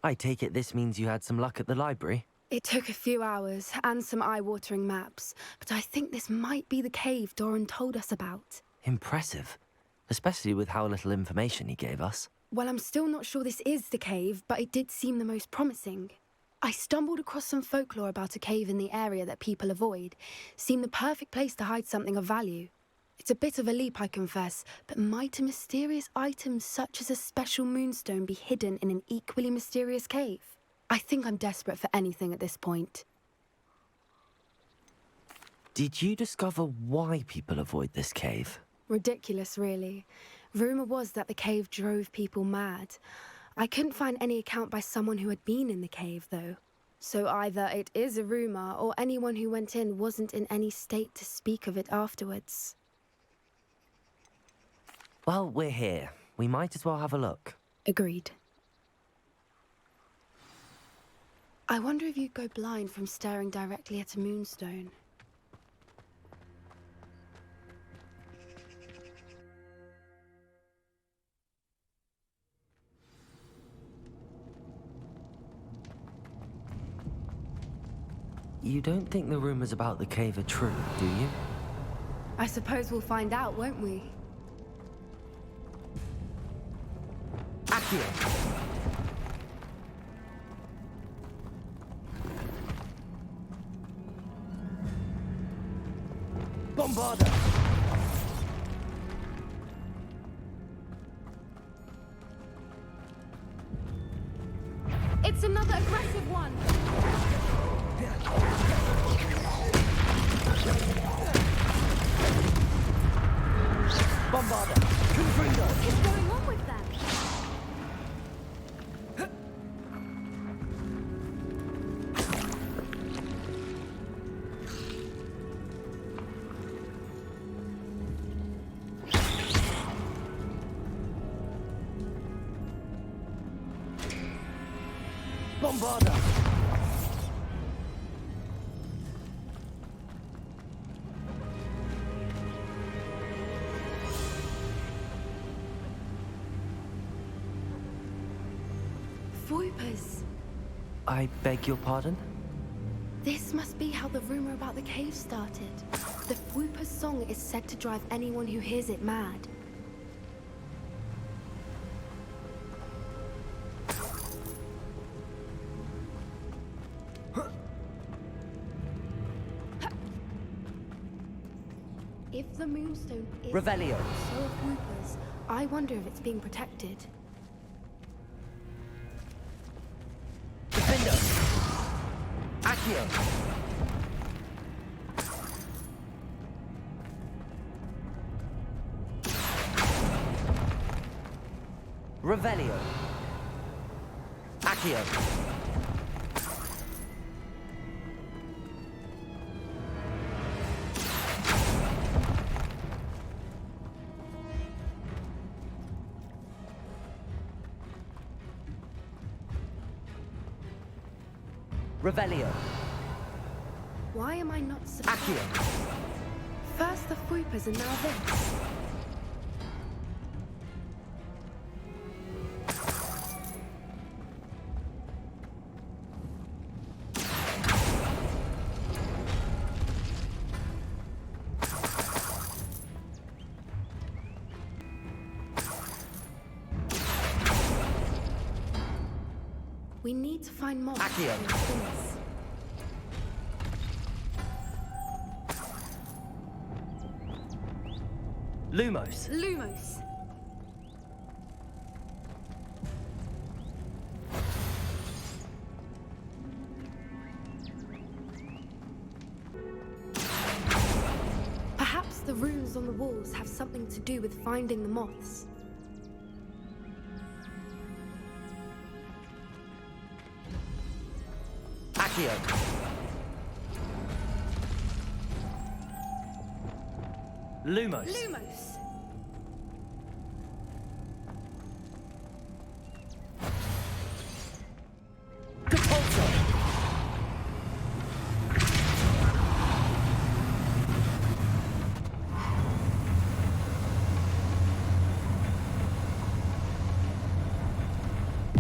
I take it this means you had some luck at the library? It took a few hours and some eye-watering maps, but I think this might be the cave Doran told us about. Impressive. Especially with how little information he gave us. Well, I'm still not sure this is the cave, but it did seem the most promising. I stumbled across some folklore about a cave in the area that people avoid. Seemed the perfect place to hide something of value. It's a bit of a leap, I confess, but might a mysterious item such as a special moonstone be hidden in an equally mysterious cave? I think I'm desperate for anything at this point. Did you discover why people avoid this cave? Ridiculous, really. Rumour was that the cave drove people mad. I couldn't find any account by someone who had been in the cave, though. So either it is a rumour, or anyone who went in wasn't in any state to speak of it afterwards. Well, we're here. We might as well have a look. Agreed. I wonder if you'd go blind from staring directly at a moonstone. You don't think the rumors about the cave are true, do you? I suppose we'll find out, won't we? Accio! Bombarda! It's another aggressive one! Bombarda! Confringo! What's going on with them? Bombarda! Voipers. I beg your pardon? This must be how the rumor about the cave started. The Whooper's song is said to drive anyone who hears it mad. If the moonstone is Revelio. so of Whoopers, I wonder if it's being protected. Defender! Accio! Revelio! Accio! Revelio! Why am I not surprised? Accio! First the Whoopers and now this. We need to find more. Accio. Lumos! Lumos. Perhaps the runes on the walls have something to do with finding the moths. Accio! Lumos! Lumos. Compulso!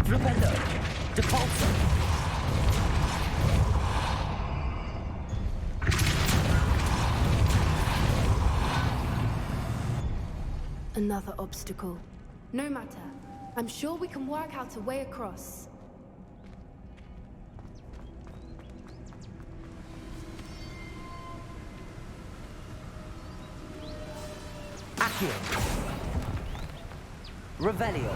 Flipendo! Depulso! Another obstacle. No matter. I'm sure we can work out a way across. Accio. Revelio.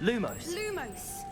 Lumos. Lumos!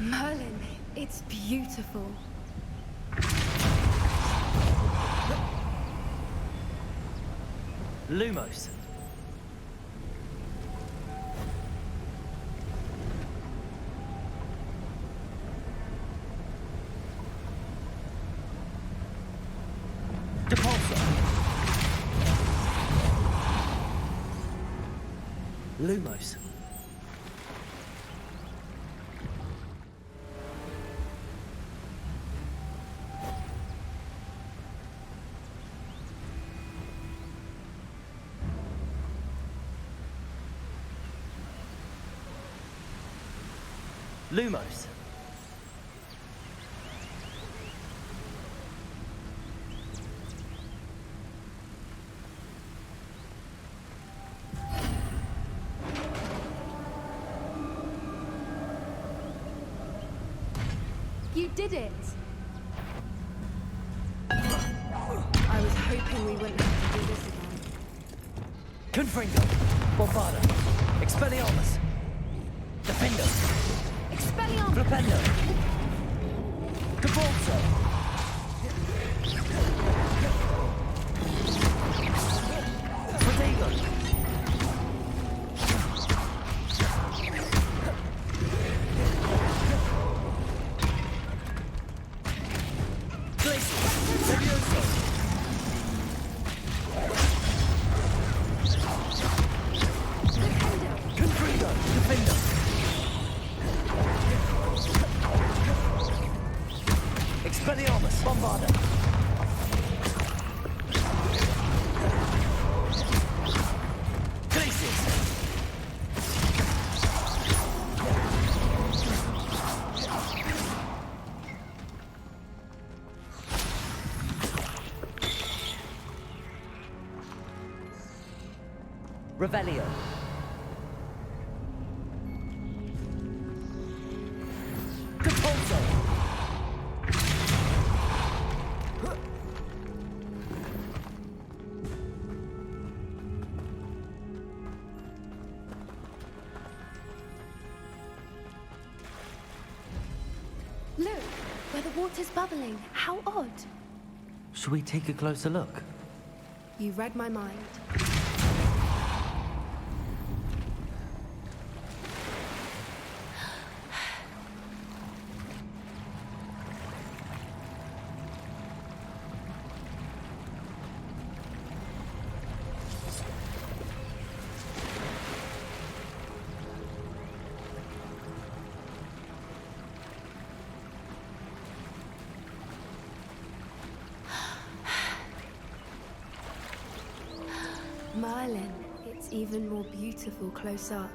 Merlin, it's beautiful. Lumos. Depulso. Lumos. Lumos. You did it! I was hoping we wouldn't have to do this again. Confringo. Bombarda. Expelliarmus. Defendo. Expelliarmus! Flipendo. Depulso. Protego. Glacius. Levioso. Confringo. Defendo. Expelliarmus. Bombarda. Glacius. Revelio. Depulso. Look, where the water's bubbling. How odd. Should we take a closer look? You read my mind. Merlin, it's even more beautiful close up.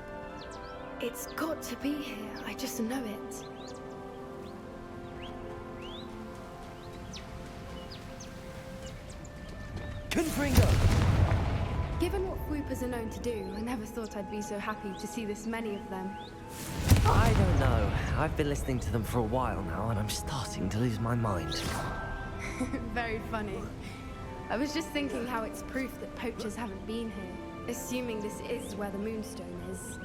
It's got to be here, I just know it. Confringo. Given what swoopers are known to do, I never thought I'd be so happy to see this many of them. I don't know. I've been listening to them for a while now, and I'm starting to lose my mind. Very funny. I was just thinking how it's proof that poachers haven't been here, assuming this is where the Moonstone is.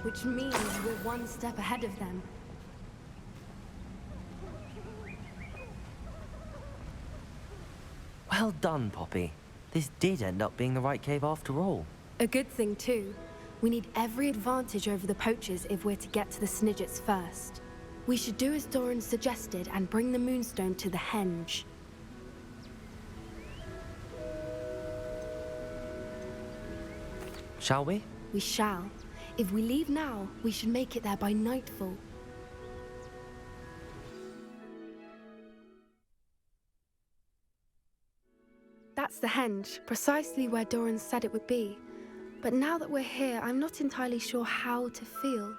which means we're one step ahead of them. Well done, Poppy. This did end up being the right cave after all. A good thing, too. We need every advantage over the poachers if we're to get to the Snidgets first. We should do as Doran suggested and bring the Moonstone to the henge. Shall we? We shall. If we leave now, we should make it there by nightfall. That's the henge, precisely where Doran said it would be. But now that we're here, I'm not entirely sure how to feel.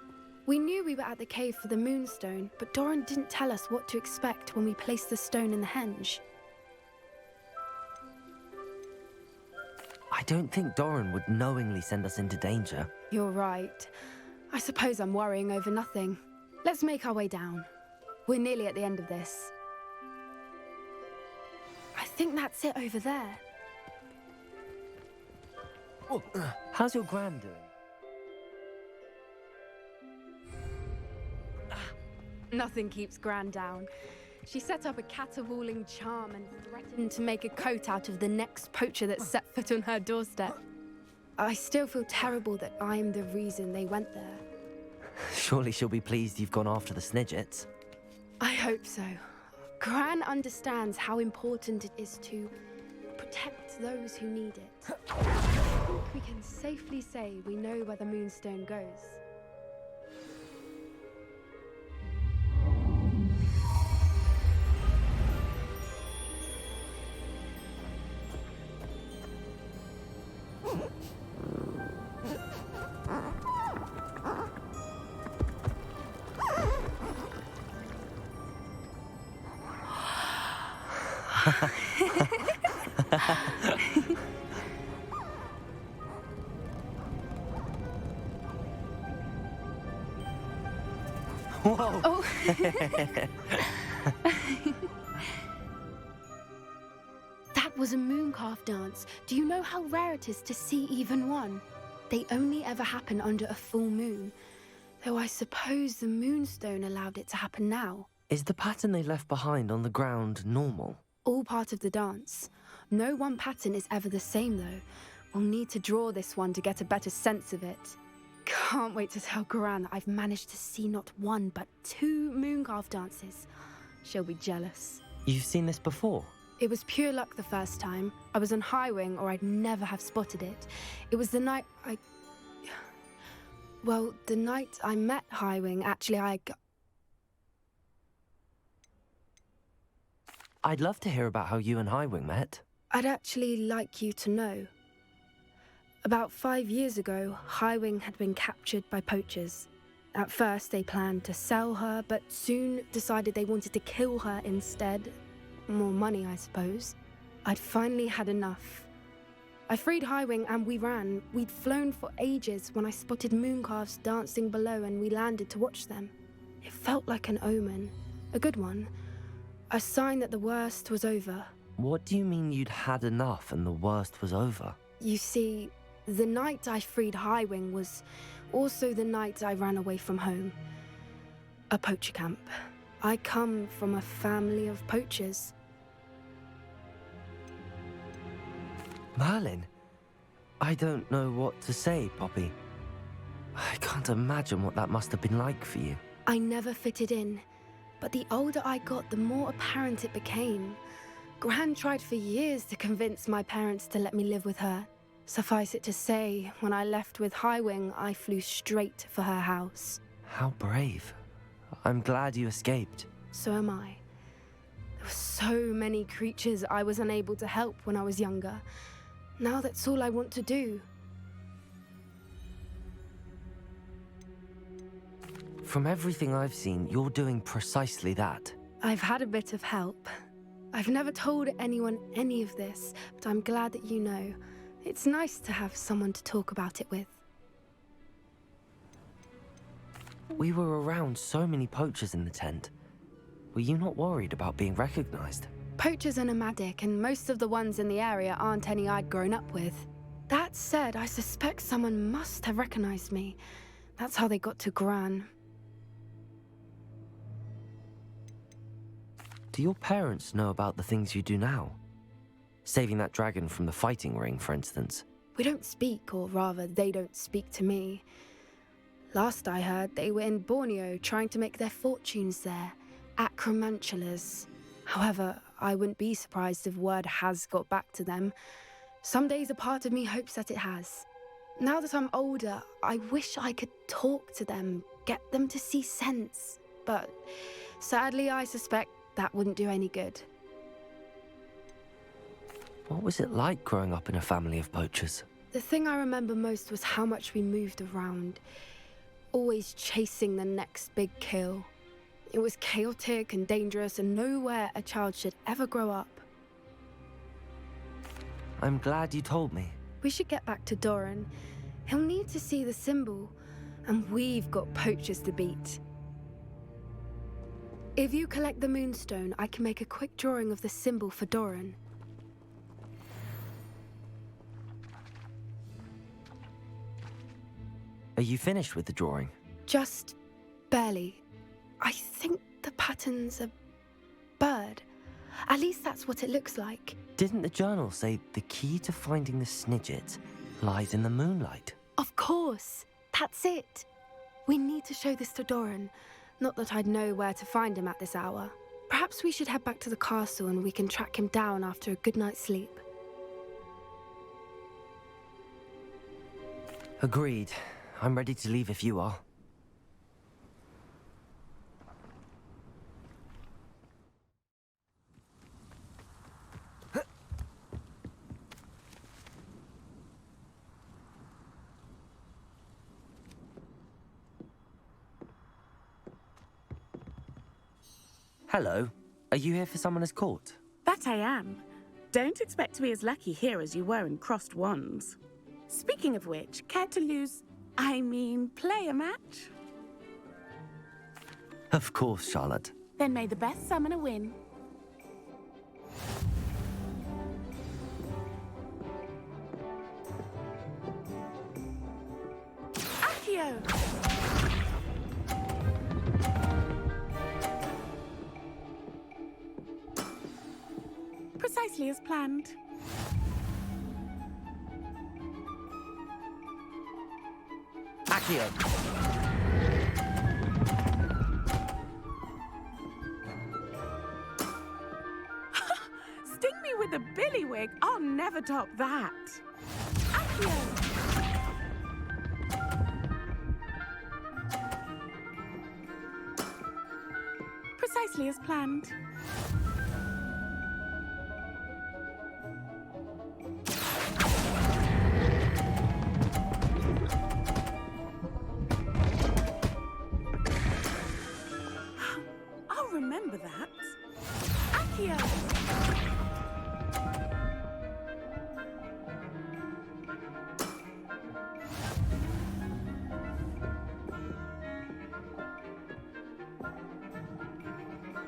We knew we were at the cave for the Moonstone, but Doran didn't tell us what to expect when we placed the stone in the henge. I don't think Doran would knowingly send us into danger. You're right. I suppose I'm worrying over nothing. Let's make our way down. We're nearly at the end of this. I think that's it over there. Oh, how's your gran doing? Nothing keeps Gran down. She set up a caterwauling charm and threatened to make a coat out of the next poacher that set foot on her doorstep. I still feel terrible that I'm the reason they went there. Surely she'll be pleased you've gone after the Snidgets. I hope so. Gran understands how important it is to protect those who need it. I think we can safely say we know where the Moonstone goes. Whoa! Oh. That was a mooncalf dance. Do you know how rare it is to see even one? They only ever happen under a full moon. Though I suppose the Moonstone allowed it to happen now. Is the pattern they left behind on the ground normal? All part of the dance. No one pattern is ever the same, though. We'll need to draw this one to get a better sense of it. Can't wait to tell Gran that I've managed to see not one, but 2 mooncalf dances. She'll be jealous. You've seen this before? It was pure luck the first time. I was on Highwing, or I'd never have spotted it. It was the night Well, the night I met Highwing, actually, I'd love to hear about how you and Highwing met. I'd actually like you to know. About 5 years ago, Highwing had been captured by poachers. At first, they planned to sell her, but soon decided they wanted to kill her instead. More money, I suppose. I'd finally had enough. I freed Highwing and we ran. We'd flown for ages when I spotted mooncalves dancing below and we landed to watch them. It felt like an omen. A good one. A sign that the worst was over. What do you mean you'd had enough and the worst was over? You see, the night I freed Highwing was also the night I ran away from home. A poacher camp. I come from a family of poachers. Merlin? I don't know what to say, Poppy. I can't imagine what that must have been like for you. I never fitted in, but the older I got, the more apparent it became. Gran tried for years to convince my parents to let me live with her. Suffice it to say, when I left with Highwing, I flew straight for her house. How brave. I'm glad you escaped. So am I. There were so many creatures I was unable to help when I was younger. Now that's all I want to do. From everything I've seen, you're doing precisely that. I've had a bit of help. I've never told anyone any of this, but I'm glad that you know. It's nice to have someone to talk about it with. We were around so many poachers in the tent. Were you not worried about being recognized? Poachers are nomadic, and most of the ones in the area aren't any I'd grown up with. That said, I suspect someone must have recognized me. That's how they got to Gran. Do your parents know about the things you do now? Saving that dragon from the fighting ring, for instance. We don't speak, or rather, they don't speak to me. Last I heard, they were in Borneo trying to make their fortunes there, at Acromantulas. However, I wouldn't be surprised if word has got back to them. Some days a part of me hopes that it has. Now that I'm older, I wish I could talk to them, get them to see sense. But sadly, I suspect that wouldn't do any good. What was it like growing up in a family of poachers? The thing I remember most was how much we moved around, always chasing the next big kill. It was chaotic and dangerous, and nowhere a child should ever grow up. I'm glad you told me. We should get back to Doran. He'll need to see the symbol, and we've got poachers to beat. If you collect the moonstone, I can make a quick drawing of the symbol for Doran. Are you finished with the drawing? Just barely. I think the pattern's a bird. At least that's what it looks like. Didn't the journal say the key to finding the Snidget lies in the moonlight? Of course. That's it. We need to show this to Doran. Not that I'd know where to find him at this hour. Perhaps we should head back to the castle and we can track him down after a good night's sleep. Agreed. I'm ready to leave if you are. Hello. Are you here for Summoner's Court? That I am. Don't expect to be as lucky here as you were in Crossed Wands. Speaking of which, care to play a match? Of course, Charlotte. Then may the best summoner win. Accio! Precisely as planned. Accio! Sting me with a billywig. I'll never top that. Accio! Precisely as planned. I'll remember that. Accio!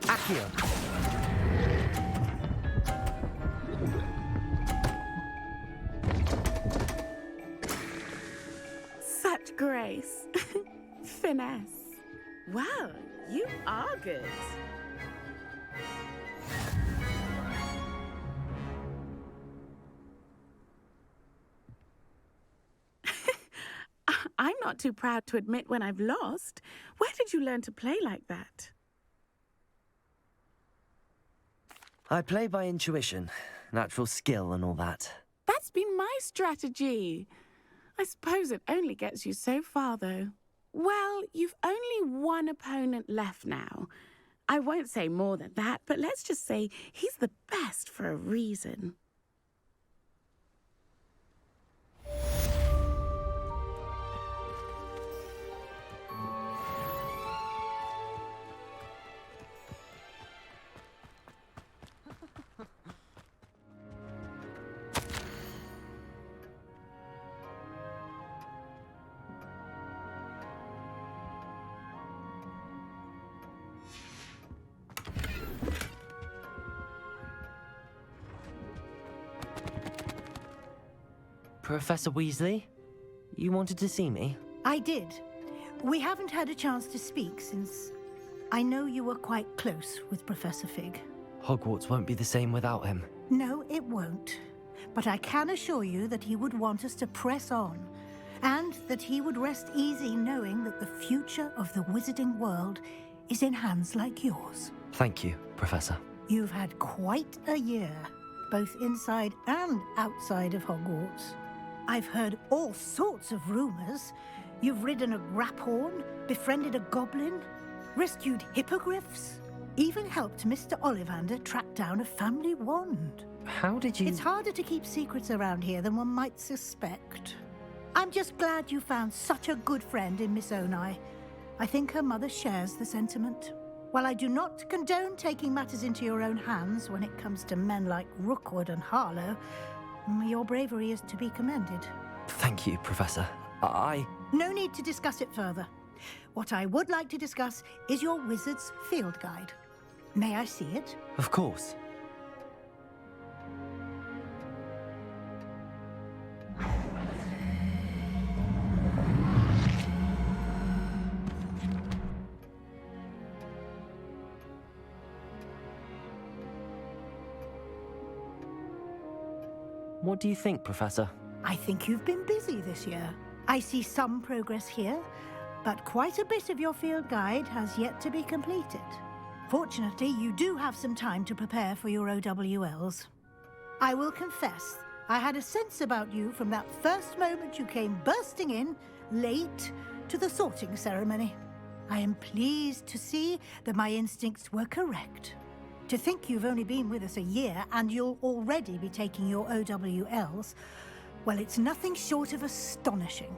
Accio! Such grace. Finesse. Well, you are good. I'm not too proud to admit when I've lost. Where did you learn to play like that? I play by intuition, natural skill and all that. That's been my strategy. I suppose it only gets you so far, though. Well, you've only one opponent left now. I won't say more than that, but let's just say he's the best for a reason. Professor Weasley? You wanted to see me? I did. We haven't had a chance to speak since I know you were quite close with Professor Fig. Hogwarts won't be the same without him. No, it won't. But I can assure you that he would want us to press on, and that he would rest easy knowing that the future of the wizarding world is in hands like yours. Thank you, Professor. You've had quite a year, both inside and outside of Hogwarts. I've heard all sorts of rumors. You've ridden a graphorn, befriended a goblin, rescued hippogriffs, even helped Mr. Ollivander track down a family wand. How did you... It's harder to keep secrets around here than one might suspect. I'm just glad you found such a good friend in Miss Onai. I think her mother shares the sentiment. While I do not condone taking matters into your own hands when it comes to men like Rookwood and Harlow, your bravery is to be commended. Thank you, Professor. No need to discuss it further. What I would like to discuss is your wizard's field guide. May I see it? Of course. What do you think, Professor? I think you've been busy this year. I see some progress here, but quite a bit of your field guide has yet to be completed. Fortunately, you do have some time to prepare for your OWLs. I will confess, I had a sense about you from that first moment you came bursting in, late, to the sorting ceremony. I am pleased to see that my instincts were correct. To think you've only been with us a year and you'll already be taking your OWLs, well, it's nothing short of astonishing.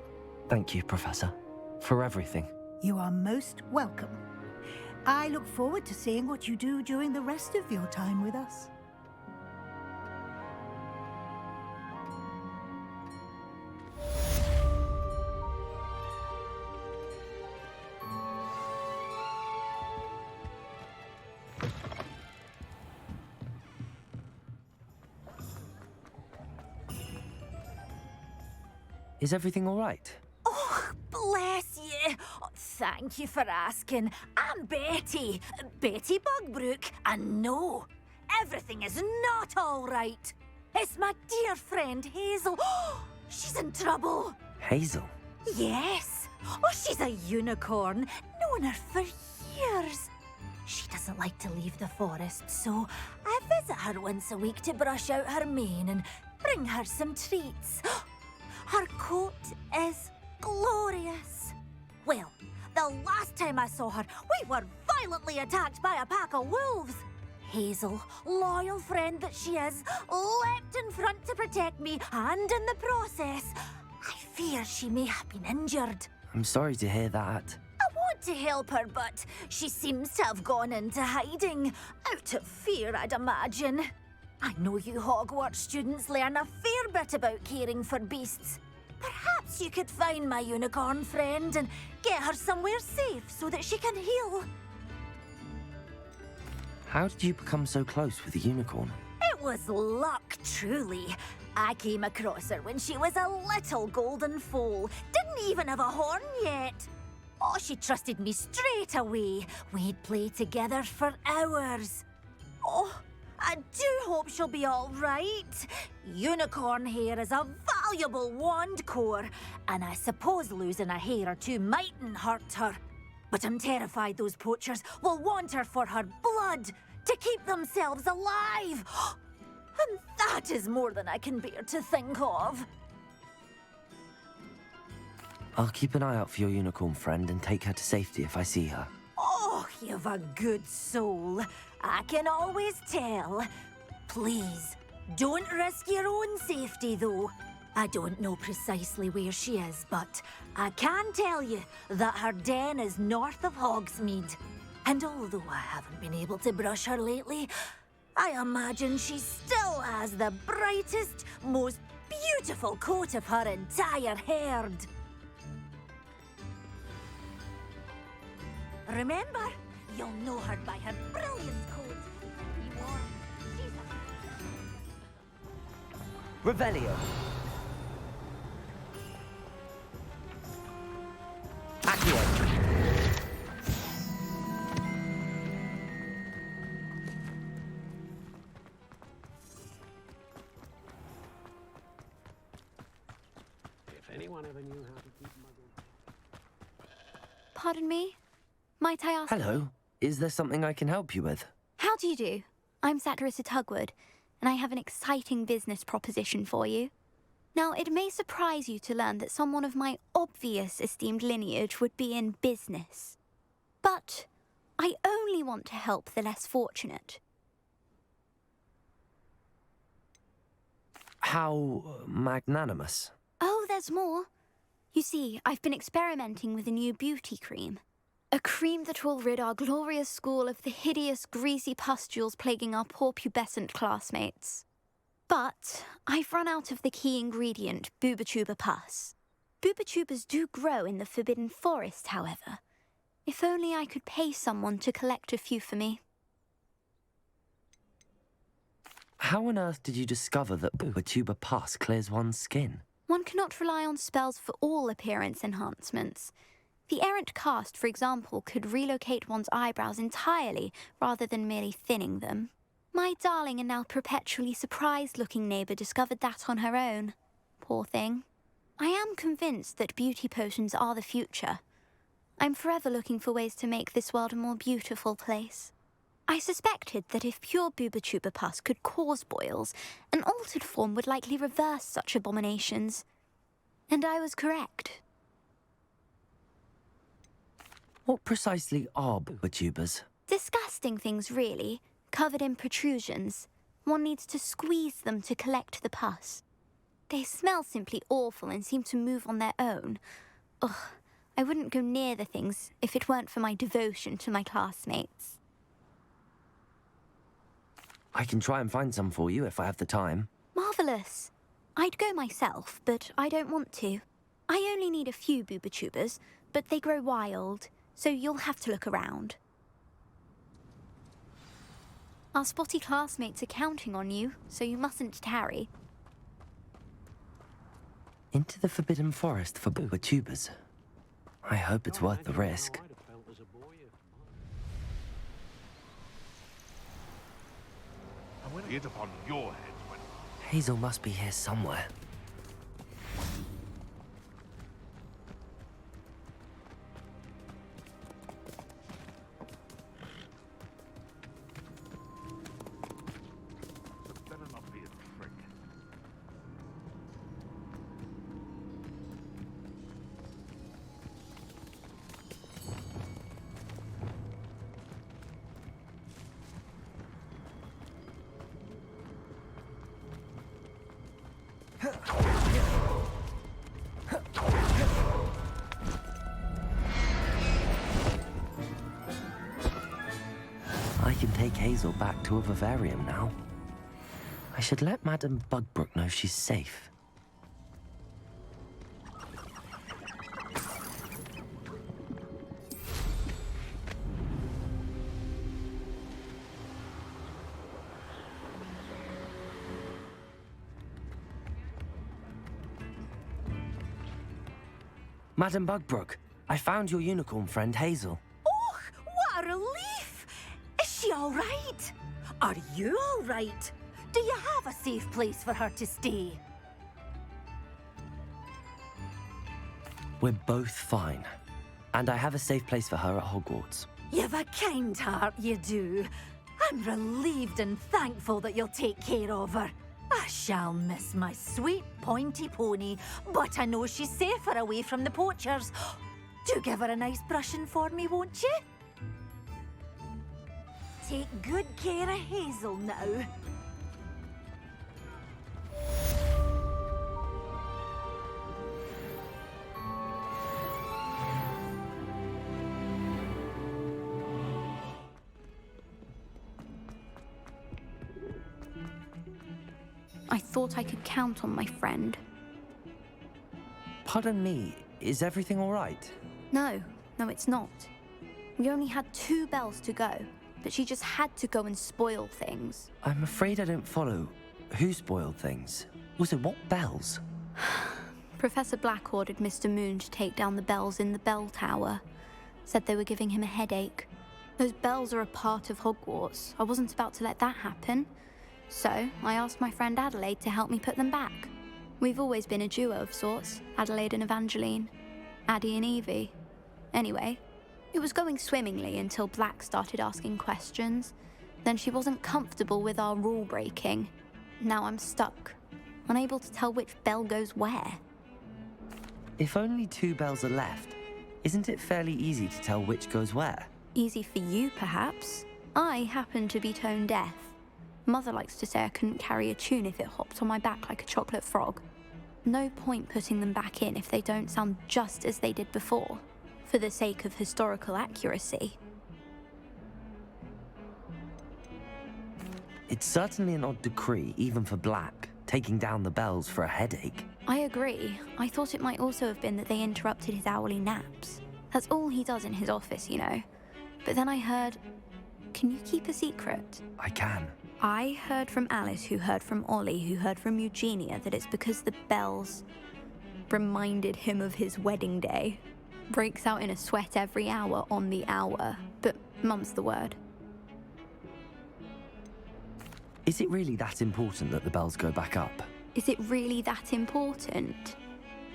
Thank you, Professor, for everything. You are most welcome. I look forward to seeing what you do during the rest of your time with us. Is everything all right? Oh, bless you. Oh, thank you for asking. I'm Betty. Betty Bugbrook. And no, everything is not all right. It's my dear friend Hazel. Oh, she's in trouble. Hazel? Yes. Oh, she's a unicorn. Known her for years. She doesn't like to leave the forest, so I visit her once a week to brush out her mane and bring her some treats. Her coat is glorious. Well, the last time I saw her, we were violently attacked by a pack of wolves. Hazel, loyal friend that she is, leapt in front to protect me, and in the process, I fear she may have been injured. I'm sorry to hear that. I want to help her, but she seems to have gone into hiding. Out of fear, I'd imagine. I know you Hogwarts students learn a fair bit about caring for beasts. Perhaps you could find my unicorn friend and get her somewhere safe so that she can heal. How did you become so close with the unicorn? It was luck, truly. I came across her when she was a little golden foal. Didn't even have a horn yet. Oh, she trusted me straight away. We'd play together for hours. Oh, I do hope she'll be all right. Unicorn hair is a valuable wand core, and I suppose losing a hair or two mightn't hurt her. But I'm terrified those poachers will want her for her blood to keep themselves alive. And that is more than I can bear to think of. I'll keep an eye out for your unicorn friend and take her to safety if I see her. Oh, you've a good soul. I can always tell. Please, don't risk your own safety, though. I don't know precisely where she is, but I can tell you that her den is north of Hogsmeade. And although I haven't been able to brush her lately, I imagine she still has the brightest, most beautiful coat of her entire herd. Remember, you'll know her by her brilliant coat. Be warned, she's a... Revelio! Accio! Pardon me? Might I ask... Hello. Is there something I can help you with? How do you do? I'm Satirissa Tugwood, and I have an exciting business proposition for you. Now, it may surprise you to learn that someone of my obvious esteemed lineage would be in business. But I only want to help the less fortunate. How magnanimous. Oh, there's more. You see, I've been experimenting with a new beauty cream. A cream that will rid our glorious school of the hideous, greasy pustules plaguing our poor pubescent classmates. But I've run out of the key ingredient, Booba-Tuba pus. Booba-Tubas do grow in the Forbidden Forest, however. If only I could pay someone to collect a few for me. How on earth did you discover that Booba-Tuba pus clears one's skin? One cannot rely on spells for all appearance enhancements. The errant cast, for example, could relocate one's eyebrows entirely rather than merely thinning them. My darling and now perpetually surprised-looking neighbour discovered that on her own. Poor thing. I am convinced that beauty potions are the future. I'm forever looking for ways to make this world a more beautiful place. I suspected that if pure Booba-Tuba pus could cause boils, an altered form would likely reverse such abominations. And I was correct. What precisely are Booba-Tubas? Disgusting things, really, covered in protrusions. One needs to squeeze them to collect the pus. They smell simply awful and seem to move on their own. Ugh, I wouldn't go near the things if it weren't for my devotion to my classmates. I can try and find some for you if I have the time. Marvellous. I'd go myself, but I don't want to. I only need a few Booba-Tubas, but they grow wild, so you'll have to look around. Our spotty classmates are counting on you, so you mustn't tarry. Into the Forbidden Forest for Booba-Tubas. I hope it's worth the risk. It upon your head when... Hazel must be here somewhere. Better not be a trick. I can take Hazel back to a vivarium now. I should let Madame Bugbrook know she's safe. Madame Bugbrook, I found your unicorn friend Hazel. Oh, what a relief! Is she all right? Are you all right? Do you have a safe place for her to stay? We're both fine. And I have a safe place for her at Hogwarts. You've a kind heart, you do. I'm relieved and thankful that you'll take care of her. I shall miss my sweet pointy pony, but I know she's safer away from the poachers. Do give her a nice brushing for me, won't you? Take good care of Hazel now. I thought I could count on my friend. Pardon me, is everything all right? No, it's not. We only had 2 bells to go, but she just had to go and spoil things. I'm afraid I don't follow. Who spoiled things? Was it what bells? Professor Black ordered Mr. Moon to take down the bells in the bell tower. Said they were giving him a headache. Those bells are a part of Hogwarts. I wasn't about to let that happen. So I asked my friend Adelaide to help me put them back. We've always been a duo of sorts, Adelaide and Evangeline. Addie and Evie. Anyway, It was going swimmingly until Black started asking questions. Then she wasn't comfortable with our rule breaking. Now I'm stuck, unable to tell which bell goes where. If only 2 bells are left, isn't it fairly easy to tell which goes where? Easy for you, perhaps. I happen to be tone deaf. Mother likes to say I couldn't carry a tune if it hopped on my back like a chocolate frog. No point putting them back in if they don't sound just as they did before, for the sake of historical accuracy. It's certainly an odd decree, even for Black, taking down the bells for a headache. I agree. I thought it might also have been that they interrupted his hourly naps. That's all he does in his office, you know. But then I heard... Can you keep a secret? I can. I heard from Alice, who heard from Ollie, who heard from Eugenia, that it's because the bells reminded him of his wedding day. Breaks out in a sweat every hour on the hour, but mum's the word. Is it really that important that the bells go back up? Is it really that important?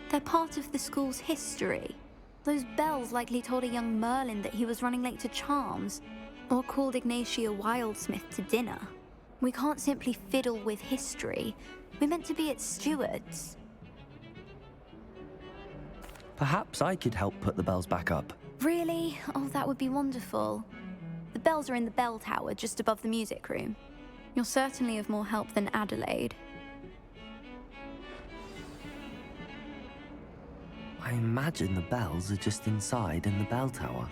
They're part of the school's history. Those bells likely told a young Merlin that he was running late to Charms, or called Ignatia Wildsmith to dinner. We can't simply fiddle with history. We're meant to be its stewards. Perhaps I could help put the bells back up. Really? Oh, that would be wonderful. The bells are in the bell tower just above the music room. You're certainly of more help than Adelaide. I imagine the bells are just inside in the bell tower.